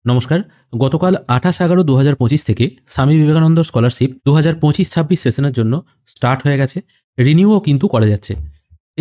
নমস্কার। গতকাল 28/11/2025 থেকে স্বামী বিবেকানন্দ স্কলারশিপ 2025-26 সেশনের জন্য স্টার্ট হয়ে গেছে। রিনিউও কিন্তু করা যাচ্ছে।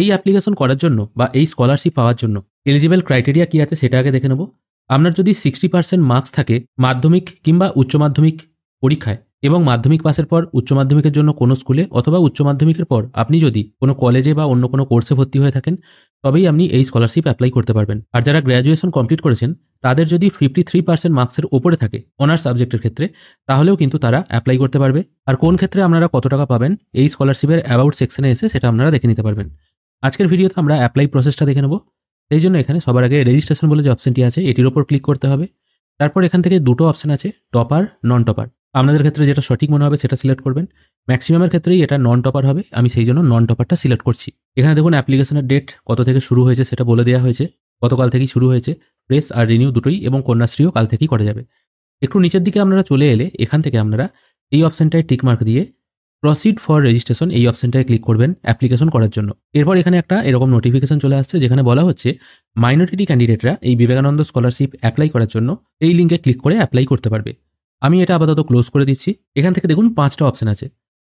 এই অ্যাপ্লিকেশন করার জন্য বা এই স্কলারশিপ পাওয়ার জন্য এলিজিবল ক্রাইটেরিয়া কী আছে সেটা আগে দেখে নেব। আপনার যদি 60% মার্কস থাকে মাধ্যমিক কিংবা উচ্চ মাধ্যমিক পরীক্ষায় এবং মাধ্যমিক পাসের পর উচ্চ মাধ্যমিকের জন্য কোনো স্কুলে অথবা উচ্চ মাধ্যমিকের পর আপনি যদি কোনো কলেজে বা অন্য কোনো কোর্সে ভর্তি হয়ে থাকেন তবেই আপনি এই স্কলারশিপ অ্যাপ্লাই করতে পারবেন। আর যারা গ্র্যাজুয়েশন কমপ্লিট করেছেন তাদের যদি 53% মার্কসের ওপরে থাকে অনার্স সাবজেক্টের ক্ষেত্রে তাহলেও কিন্তু তারা অ্যাপ্লাই করতে পারবে। আর কোন ক্ষেত্রে আপনারা কত টাকা পাবেন এই স্কলারশিপের অ্যাবাউট সেকশনে এসে সেটা আপনারা দেখে নিতে পারবেন। আজকের ভিডিওতে আমরা অ্যাপ্লাই প্রসেসটা দেখে নেব। সেই জন্য এখানে সবার আগে রেজিস্ট্রেশন বলে যে অপশনটি আছে এটির ওপর ক্লিক করতে হবে। তারপর এখান থেকে দুটো অপশন আছে, টপার নন টপার। আপনাদের ক্ষেত্রে যেটা সঠিক মনে হবে সেটা সিলেক্ট করবেন। ম্যাক্সিমামের ক্ষেত্রেই এটা নন টপার হবে, আমি সেই জন্য নন টপারটা সিলেক্ট করছি। এখানে দেখুন অ্যাপ্লিকেশনের ডেট কত থেকে শুরু হয়েছে সেটা বলে দেওয়া হয়েছে। গতকাল থেকেই শুরু হয়েছে, ফ্রেশ আর রিনিউ দুটোই, এবং কন্যাশ্রীও কাল থেকেই করা যাবে। একটু নিচের দিকে আপনারা চলে এলে এখান থেকে আপনারা এই অপশনটায় টিকমার্ক দিয়ে প্রসিড ফর রেজিস্ট্রেশন এই অপশনটায় ক্লিক করবেন অ্যাপ্লিকেশন করার জন্য। এরপর এখানে একটা এরকম নোটিফিকেশন চলে আসছে যেখানে বলা হচ্ছে মাইনরিটি ক্যান্ডিডেটরা এই বিবেকানন্দ স্কলারশিপ অ্যাপ্লাই করার জন্য এই লিঙ্কে ক্লিক করে অ্যাপ্লাই করতে পারবে। আমি এটা আপাতত ক্লোজ করে দিচ্ছি। এখান থেকে দেখুন 5টা অপশন আছে।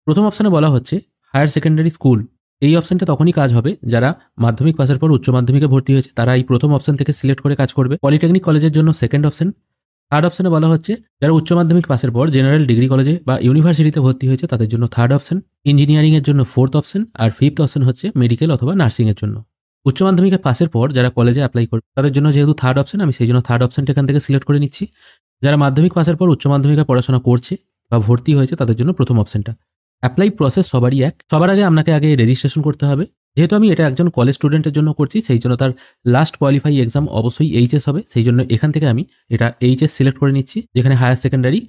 প্রথম অপশনে বলা হচ্ছে হায়ার সেকেন্ডারি স্কুল। এই অপশনটা তখনই কাজ হবে যারা মাধ্যমিক পাসের পর উচ্চ মাধ্যমিকে ভর্তি হয়েছে, তারা এই প্রথম অপশন থেকে সিলেক্ট করে কাজ করবে। পলিটেকনিক কলেজের জন্য সেকেন্ড অপশন। থার্ড অপশনে বলা হচ্ছে যারা উচ্চ মাধ্যমিক পাসের পর জেনারেল ডিগ্রি কলেজে বা ইউনিভার্সিটিতে ভর্তি হয়েছে তাদের জন্য থার্ড অপশন। ইঞ্জিনিয়ারিংয়ের জন্য ফোর্থ অপশন। আর ফিফথ অপশন হচ্ছে মেডিকেল অথবা নার্সিংয়ের জন্য। উচ্চ মাধ্যমিকের পাসের পর যারা কলেজে অ্যাপ্লাই করবে তাদের জন্য যেহেতু থার্ড অপশন, আমি সেই জন্য থার্ড অপশনটা এখান থেকে সিলেক্ট করে নিচ্ছি। যারা মাধ্যমিক পাসের পর উচ্চ মাধ্যমিকে পড়াশোনা করছে বা ভর্তি হয়েছে তাদের জন্য প্রথম অপশনটা। অ্যাপ্লাই প্রসেস সবারই এক। সবার আগে আপনাকে আগে রেজিস্ট্রেশন করতে হবে। যেহেতু আমি এটা একজন কলেজ স্টুডেন্টের জন্য করছি সেই জন্য তার লাস্ট কোয়ালিফাই এক্সাম অবশ্যই এইচএস হবে। সেই জন্য এখান থেকে আমি এটা এইচএস সিলেক্ট করে নিচ্ছি, যেখানে হায়ার সেকেন্ডারি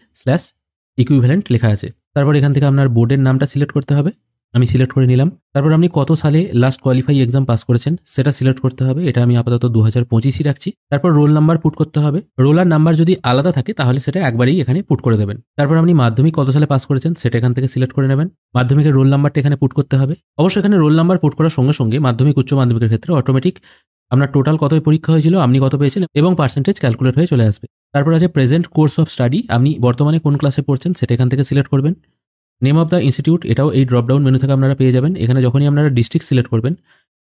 / ইকুইভ্যালেন্ট লেখা আছে। তারপর এখান থেকে আপনার বোর্ডের নামটা সিলেক্ট করতে হবে, আমি সিলেক্ট করে নিলাম। তারপর আপনি কত সালে লাস্ট কোয়ালিফাই এক্সাম পাস করেছেন সেটা সিলেক্ট করতে হবে, এটা আমি আপাতত 2025ই রাখছি। তারপর রোল নাম্বার পুট করতে হবে। রোলার নাম্বার যদি আলাদা থাকে তাহলে সেটা একবারেই এখানে পুট করে দেবেন। তারপর আপনি মাধ্যমিক কত সালে পাস করেছেন সেটা এখান থেকে সিলেক্ট করে নেবেন। মাধ্যমিকের রোল নাম্বারটা এখানে পুট করতে হবে। অবশ্যই এখানে রোল নাম্বার পুট করার সঙ্গে সঙ্গে মাধ্যমিক উচ্চ মাধ্যমিকের ক্ষেত্রে অটোমেটিক আপনার টোটাল কত পরীক্ষা হয়েছিল, আপনি কত পেয়েছেন এবং পার্সেন্টেজ ক্যালকুলেট হয়ে চলে আসবে। তারপর আছে প্রেজেন্ট কোর্স অফ স্টাডি, আপনি বর্তমানে কোন ক্লাসে পড়ছেন সেটা এখান থেকে সিলেক্ট করবেন। নেম অফ দ্য ইনস্টিটিউট, এটাও এই ড্রপডাউন মেনু থেকে আপনারা পেয়ে যাবেন। এখানে যখনই আপনারা ডিস্ট্রিক্ট সিলেক্ট করবেন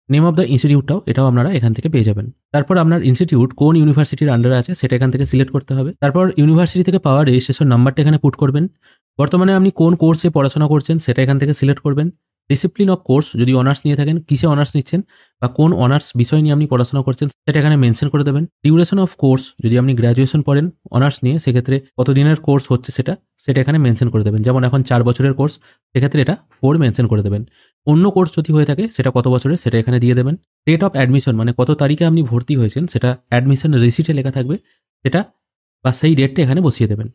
নেম অফ দ্য ইনস্টিটিউটটাও এটাও আপনারা এখান থেকে পেয়ে যাবেন। তারপর আপনার ইনস্টিটিউট কোন ইউনিভার্সিটির আন্ডারে আছে সেটা এখান থেকে সিলেক্ট করতে হবে। তারপর ইউনিভার্সিটি থেকে পাওয়া রেজিস্ট্রেশন নাম্বারটা এখানে পুট করবেন। বর্তমানে আপনি কোন কোর্সে পড়াশোনা করছেন সেটা এখান থেকে সিলেক্ট করবেন। ডিসিপ্লিন অফ কোর্স, যদি অনার্স নিয়ে থাকেন কিসে অনার্স নিচ্ছেন বা কোন অনার্স বিষয় নিয়ে আপনি পড়াশোনা করছেন সেটা এখানে মেনশন করে দেবেন। ডিউরেশন অফ কোর্স, যদি আপনি গ্র্যাজুয়েশন পড়েন অনার্স নিয়ে সেক্ষেত্রে কতদিনের কোর্স হচ্ছে সেটা এখানে মেনশন করে দেবেন। যেমন এখন 4 বছরের কোর্স, সেক্ষেত্রে এটা 4 মেনশন করে দেবেন। অন্য কোর্স যদি হয়ে থাকে সেটা কত বছরের সেটা এখানে দিয়ে দেবেন। ডেট অফ অ্যাডমিশন, মানে কত তারিখে আপনি ভর্তি হয়েছেন সেটা অ্যাডমিশন রিসিটে লেখা থাকবে, সেটা বা সেই ডেটটা এখানে বসিয়ে দেবেন।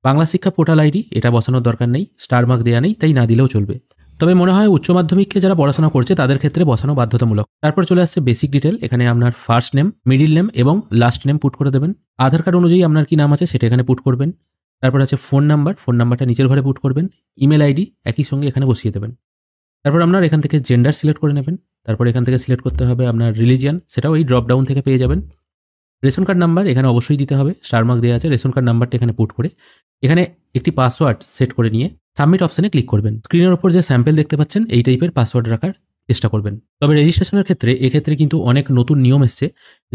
বাংলা শিক্ষা পোর্টাল আইডি, এটা বসানোর দরকার নেই, স্টার মার্ক দেওয়া নেই, তাই না দিলেও চলবে। তবে মনে হয় উচ্চ মাধ্যমিককে যারা পড়াশোনা করছে তাদের ক্ষেত্রে বসানো বাধ্যতামূলক। তারপর চলে আসছে বেসিক ডিটেল, এখানে আপনার ফার্স্ট নেম, মিডিল নেম এবং লাস্ট নেম পুট করে দেবেন। আধার কার্ড অনুযায়ী আপনার কি নাম আছে সেটা এখানে পুট করবেন। তারপর আছে ফোন নাম্বার, ফোন নাম্বারটা নিচের ঘরে পুট করবেন। ইমেল আইডি একই সঙ্গে এখানে বসিয়ে দেবেন। তারপর আপনার এখান থেকে জেন্ডার সিলেক্ট করে নেবেন। তারপর এখান থেকে সিলেক্ট করতে হবে আপনার রিলিজিয়ান, সেটাও এই ড্রপডাউন থেকে পেয়ে যাবেন। রেশন কার্ড নাম্বার এখানে অবশ্যই দিতে হবে, স্টার মার্ক দেওয়া আছে। রেশন কার্ড নাম্বারটা এখানে পুট করে এখানে একটি পাসওয়ার্ড সেট করে নিয়ে সাবমিট অপশনে ক্লিক করবেন। স্ক্রিনের উপর যে স্যাম্পল দেখতে পাচ্ছেন এই টাইপের পাসওয়ার্ড রাখার চেষ্টা করবেন। তবে রেজিস্ট্রেশনের এক্ষেত্রে কিন্তু অনেক নতুন নিয়ম এসছে,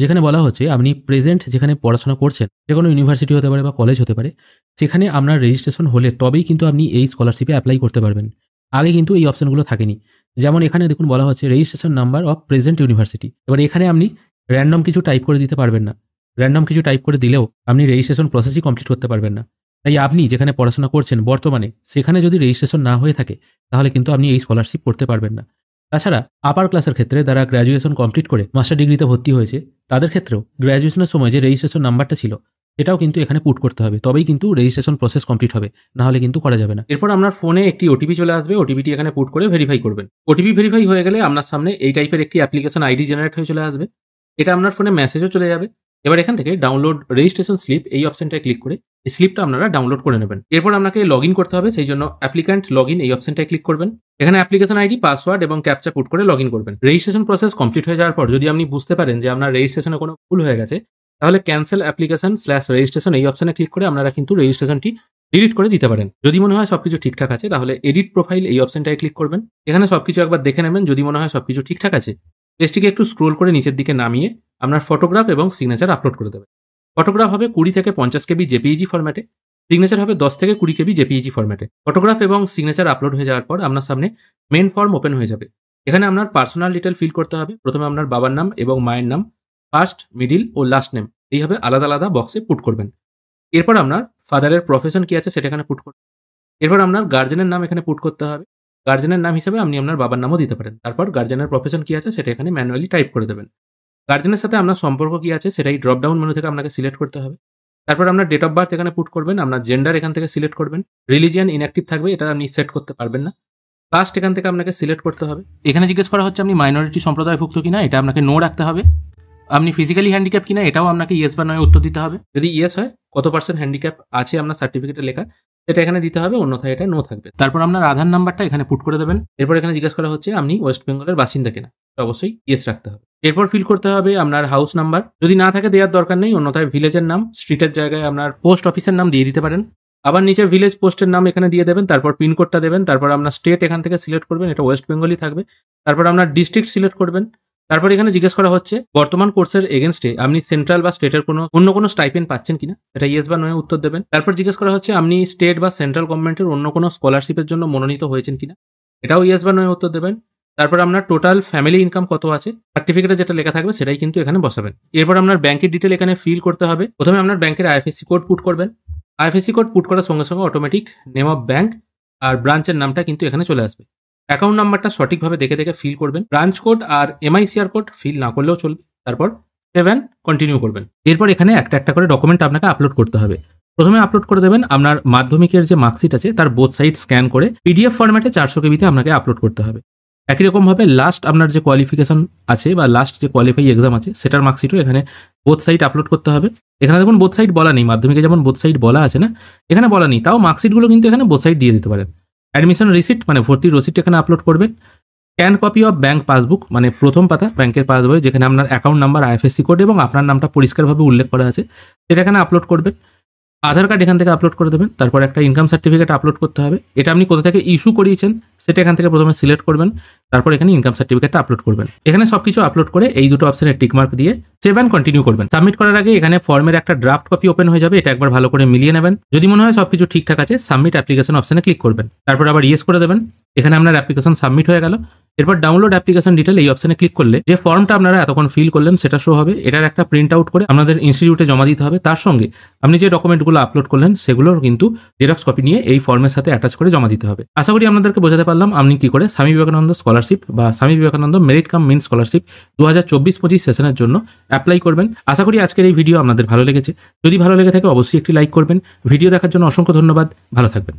যেখানে বলা হচ্ছে আপনি প্রেজেন্ট যেখানে পড়াশোনা করছেন, যে কোনো ইউনিভার্সিটি হতে পারে বা কলেজ হতে পারে, সেখানে আপনার রেজিস্ট্রেশন হলে তবেই কিন্তু আপনি এই স্কলারশিপে অ্যাপ্লাই করতে পারবেন। আগে কিন্তু এই অপশনগুলো থাকেনি। যেমন এখানে দেখুন বলা হচ্ছে registration number of present university. এবার এখানে আপনি র্যান্ডম কিছু টাইপ করে দিতে পারবেন না। র্যান্ডম কিছু টাইপ করে দিলেও আপনি রেজিস্ট্রেশন প্রসেসই কমপ্লিট করতে পারবেন না। তাই আপনি যেখানে পড়াশোনা করছেন বর্তমানে সেখানে যদি রেজিস্ট্রেশন না হয়ে থাকে তাহলে কিন্তু আপনি এই স্কলারশিপ করতে পারবেন না। তাছাড়া আপার ক্লাসের ক্ষেত্রে যারা গ্র্যাজুয়েশন কমপ্লিট করে মাস্টার ডিগ্রিতে ভর্তি হয়েছে তাদের ক্ষেত্রেও গ্র্যাজুয়েশনের সময় যে রেজিস্ট্রেশন নাম্বারটা ছিল সেটাও কিন্তু এখানে পুট করতে হবে, তবেই কিন্তু রেজিস্ট্রেশন প্রসেস কমপ্লিট হবে, না হলে কিন্তু করা যাবে না। এরপর আপনার ফোনে একটি ওটিপি চলে আসবে, ওটিপিটি এখানে পুট করে ভেরিফাই করবেন। ওটিপি ভেরিফাই হয়ে গেলে আপনার সামনে এই টাইপের একটি অ্যাপ্লিকেশন আইডি জেনারেট হয়ে চলে আসবে। এটা আপনার ফোনে মেসেজও চলে যাবে। এবার এখান থেকে ডাউনলোড রেজিস্ট্রেশন স্লিপ এই অপশনটায় ক্লিক করে এই স্লিপটা আপনারা ডাউনলোড করে নেবেন। এরপর আপনাকে লগ ইন করতে হবে, সেই জন্য অ্যাপ্লিক্যান্ট লগ ইন এই অপশনটায় ক্লিক করবেন। এখানে অ্যাপ্লিকেশন আইডি, পাসওয়ার্ড এবং ক্যাপচা পুট করে লগ ইন করবেন। রেজিস্ট্রেশন প্রসেস কমপ্লিট হয়ে যাওয়ার পর যদি আপনি বুঝতে পারেন যে আপনার রেজিস্ট্রেশনে কোনো ভুল হয়ে গেছে তাহলে ক্যান্সেল অ্যাপ্লিকেশন / রেজিস্ট্রেশন এই অপশনে ক্লিক করে আপনারা কিন্তু রেজিস্ট্রেশনটি ডিলিট করে দিতে পারেন। যদি মনে হয় সবকিছু ঠিকঠাক আছে তাহলে এডিট প্রোফাইল এই অপশনটায় ক্লিক করবেন। এখানে সবকিছু একবার দেখে নেবেন, যদি মনে হয় সবকিছু ঠিকঠাক আছে পেজটিকে একটু স্ক্রোল করে নিচের দিকে নামিয়ে আপনার ফটোগ্রাফ এবং সিগনেচার আপলোড করে দেবেন। ফটোগ্রাফ হবে 20 থেকে 50 কেবি জেপিইজি ফরম্যাটে, সিগনেচার হবে 10 থেকে 20 কেবি জেপিইজি ফরম্যাটে। ফটোগ্রাফ এবং সিগনেচার আপলোড হয়ে যাওয়ার পর আপনার সামনে মেন ফর্ম ওপেন হয়ে যাবে। এখানে আপনার পার্সোনাল ডিটেল ফিল করতে হবে। প্রথমে আপনার বাবার নাম এবং মায়ের নাম, ফার্স্ট, মিডিল ও লাস্ট নেম এইভাবে আলাদা আলাদা বক্সে পুট করবেন। এরপর আপনার ফাদারের প্রফেশন কি আছে সেটা এখানে পুট করবেন। এরপর আপনার গার্জেনের নাম এখানে পুট করতে হবে। গার্জেনের নাম হিসেবে আপনি আপনার বাবার নামও দিতে পারেন। তারপর গার্জেনের প্রফেশন কি আছে সেটা এখানে ম্যানুয়ালি টাইপ করে দেবেন। গার্জেনের সাথে আপনার সম্পর্ক কি আছে সেটাই ড্রপ ডাউন মেনু থেকে আপনাকে সিলেক্ট করতে হবে। তারপর আপনার ডেট অফ বার্থ এখানে পুট করবেন, আপনার জেন্ডার এখান থেকে সিলেক্ট করবেন। রিলিজিয়ান ইনঅ্যাক্টিভ থাকবে, এটা আপনি সেট করতে পারবেন না। কাস্ট এখান থেকে আপনাকে সিলেক্ট করতে হবে। এখানে জিজ্ঞেস করা হচ্ছে আপনি মাইনরিটি সম্প্রদায়ভুক্ত কিনা, এটা আপনাকে নো রাখতে হবে। আপনি ফিজিক্যালি হ্যান্ডিক্যাপ কিনা এটাও আপনাকে ইয়েস বা নয় উত্তর দিতে হবে। যদি ইয়েস হয় কত % হ্যান্ডিক্যাপ আছে আপনার সার্টিফিকেটে লেখা সেটা এখানে দিতে হবে, অন্যথায় এটা নো থাকবে। তারপর আপনার আধার নাম্বারটা এখানে পুট করে দেবেন। এরপর এখানে জিজ্ঞেস করা হচ্ছে আপনি ওয়েস্ট বেঙ্গলের বাসিন্দা কিনা, অবশ্যই ইয়েস রাখতে হবে। এরপর ফিল করতে হবে আপনার হাউস নাম্বার, যদি না থাকে দেওয়ার দরকার নেই, অন্যথায় ভিলেজের নাম, স্ট্রিটের জায়গায় আপনার পোস্ট অফিসের নাম দিয়ে দিতে পারেন। আবার নিচে ভিলেজ পোস্টের নাম এখানে দিয়ে দেবেন, তারপর পিনকোডটা দেবেন, তারপর আপনার স্টেট এখান থেকে সিলেক্ট করবেন, এটা ওয়েস্ট বেঙ্গলই থাকবে। তারপর আপনার ডিস্ট্রিক্ট সিলেক্ট করবেন। তারপর এখানে জিজ্ঞেস করা হচ্ছে বর্তমান কোর্সের এগেনস্টে আপনি সেন্ট্রাল বা স্টেটের অন্য কোনো স্টাইপেন্ড পাচ্ছেন কিনা, এটা ইয়েস বা নয় উত্তর দেবেন। তারপর জিজ্ঞেস করা হচ্ছে আপনি স্টেট বা সেন্ট্রাল গভর্নমেন্টের অন্য কোনো স্কলারশিপের জন্য মনোনীত হয়েছেন কিনা, এটাও ইয়েস বা নয় উত্তর দেবেন। তারপর আপনার টোটাল ফ্যামিলি ইনকাম কত আছে সার্টিফিকেটে যেটা লেখা থাকবে সেটাই কিন্তু এখানে বসাবেন। এরপর আপনার ব্যাংকের ডিটেল এখানে ফিল করতে হবে। প্রথমে আপনার ব্যাংকের আইএফএসসি কোড পুট করবেন। আইএফএসসি কোড পুট করার সঙ্গে সঙ্গে অটোমেটিক নেম অফ ব্যাংক আর ব্রাঞ্চের নামটা কিন্তু এখানে চলে আসবে। অ্যাকাউন্ট নাম্বারটা সঠিকভাবে দেখে দেখে ফিল করবেন। ব্রাঞ্চ কোড আর এমআইসিআর কোড ফিল না করলেও চলবে। তারপর 7 কন্টিনিউ করবেন। এরপর এখানে একটা একটা করে ডকুমেন্ট আপনাকে আপলোড করতে হবে। প্রথমে আপলোড করে দেবেন আপনার মাধ্যমিকের যে মার্কশিট আছে তার বোথ সাইড স্ক্যান করে পিডিএফ ফরম্যাটে 400 কেবিতে আপনাকে আপলোড করতে হবে। একই রকমভাবে লাস্ট আপনার যে কোয়ালিফিকেশন আছে বা লাস্ট যে কোয়ালিফাই এক্সাম আছে সেটার মার্কশিটও এখানে বোথ সাইড আপলোড করতে হবে। এখানে দেখুন বোথ সাইড বলা নেই, মাধ্যমিকে যেমন বোথ সাইড বলা আছে না, এখানে বলা নেই, তাও মার্কশিটগুলো কিন্তু এখানে বোথ সাইড দিয়ে দিতে পারেন। অ্যাডমিশন রিসিট মানে ভর্তির রসিদ এখানে আপলোড করবেন। Can copy of bank passbook মানে প্রথম পাতা ব্যাংকের পাসবই যেখানে আপনার অ্যাকাউন্ট নাম্বার, আইএফএসসি কোড এবং আপনার নামটা পরিষ্কারভাবে উল্লেখ করা আছে সেটা এখানে আপলোড করবেন। আধার কার্ড এখান থেকে আপলোড করে দেবেন। তারপর একটা ইনকাম সার্টিফিকেট আপলোড করতে হবে, এটা আপনি কোথা থেকে ইস্যু করিয়েছেন সেটা এখান থেকে প্রথমে সিলেক্ট করবেন। তারপর এখানে ইনকাম সার্টিফিকেটটা আপলোড করবেন। এখানে সবকিছু আপলোড করে এই দুটো অপশনে টিকমার্ক দিয়ে 7 কন্টিনিউ করবেন। সাবমিট করার আগে এখানে ফর্মের একটা ড্রাফট কপি ওপেন হয়ে যাবে, এটা একবার ভালো করে মিলিয়ে নেবেন। যদি মনে হয় সবকিছু ঠিকঠাক আছে সাবমিট অ্যাপ্লিকেশন অপশনে ক্লিক করবেন। তারপর আবার ইয়েস করে দেবেন। এখানে আপনার অ্যাপ্লিকেশন সাবমিট হয়ে গেল। এরপর ডাউনলোড অ্যাপ্লিকেশন ডিটেল এই অপশনে ক্লিক করলে যে ফর্মটা আপনারা এতক্ষণ ফিল করলেন সেটা শো হবে। এটার একটা প্রিন্ট আউট করে আপনাদের ইনস্টিটিউটে জমা দিতে হবে। তার সঙ্গে আপনি যে ডকুমেন্টগুলো আপলোড করলেন সেগুলোর কিন্তু জেরক্স কপি নিয়ে এই ফর্মের সাথে অ্যাটাচ করে জমা দিতে হবে। আশা করি আপনাদেরকে বোঝাতে পারলাম আপনি কি করে স্বামী বিবেকানন্দ স্কলারশিপ বা Swami Vivekananda merit cum main scholarship 2024-25 সেশনের জন্য অ্যাপ্লাই করবেন। আশা করি আজকের এই ভিডিও আপনাদের ভালো লেগেছে। যদি ভালো লেগে থাকে অবশ্যই একটি লাইক করবেন। ভিডিও দেখার জন্য অসংখ্য ধন্যবাদ। ভালো থাকবেন।